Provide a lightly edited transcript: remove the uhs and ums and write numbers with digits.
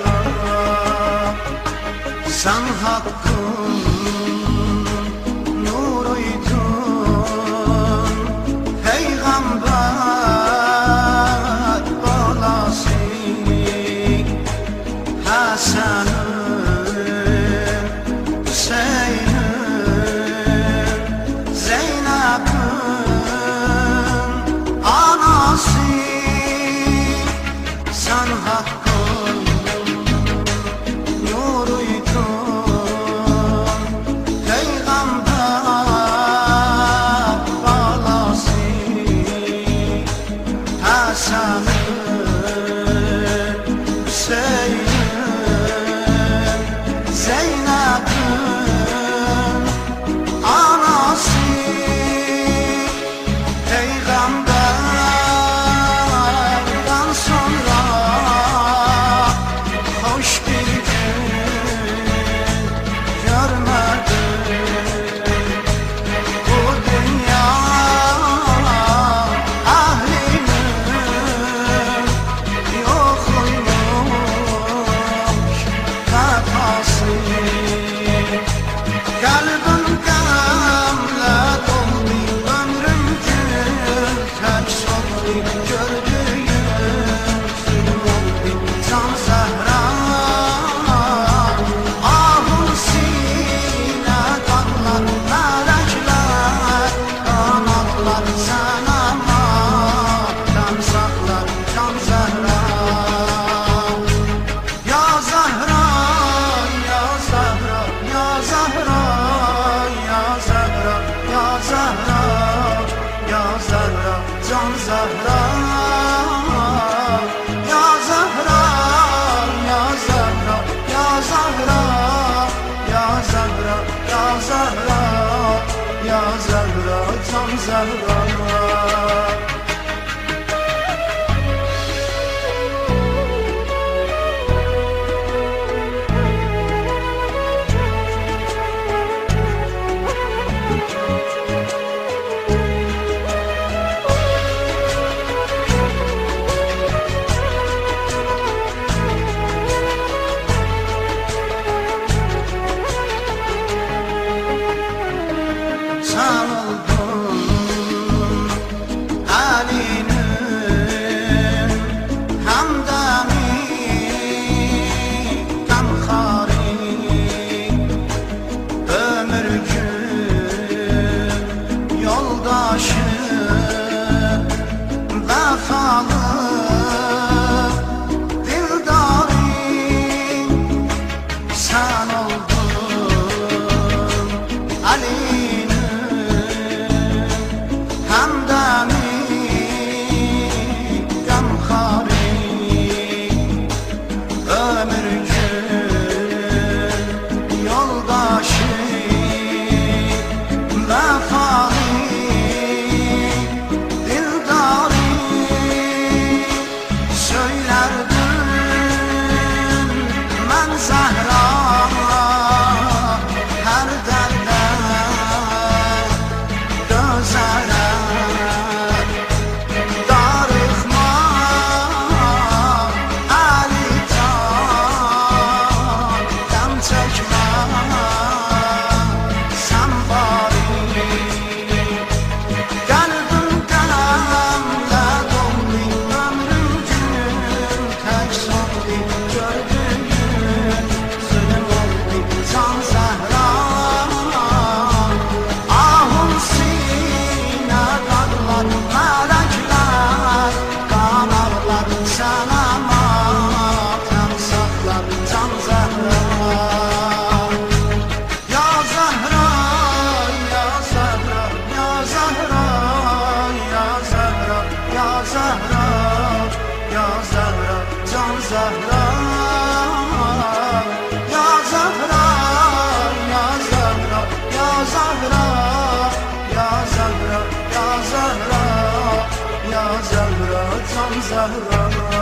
Zahra. Sen hakkın nuruydun, peygamber balası, Hasan'ın, Hüseyin'in, Zeynep'in anası. Sen hakkın nuruydun, peygamber balası, Hasan'ın, Hüseyin'in, Zeynep'in anası. Peygamberden sonra hoş bir gün görmedim. Bu dünya ahlinin yokluymuş vefası. Kalbim gamle doldu, ömrüm gül tek soldu, gördüğüm zulüm oldu. Can Zahra, ahun sine kanlar, melekler kanatlar, sen amaktan saklar. Can Zahra, ya Zahra, ya Zahra, ya Zahra, ya Zahra, ya Zahra, ya Zahra, Can Zahra, ya Zahra, ya Zahra, ya Zahra, ya Zahra, ya Zahra, ya Zahra, Can Zahra. Sen oldun Ali'nin hamdani, gamhari, ömürcü yoldaşı, vefalı dildarı. Sen oldun Ali'nin hamdani, gamhari, ömürcü yoldaşı, vefalı dildarı. Söylerdim ben Zahra her derde gözele, darıkma Ali'den, dem çekme sen bari. Kalbim kalemle doldu, ömrüm gün tek soldu, gördüğüm zulüm oldu. Can Zahra, ahun sine kanlar, melekler kanarlar, sen amaktan saklar. Can Zahra, ya Zahra, ya Zahra, ya Zahra, ya Zahra, ya Zahra, ya Zahra, Can Zahra, ya Zahra, ya Zahra, ya Zahra, ya Zahra, ya Zahra, ya Zahra, Can Zahra.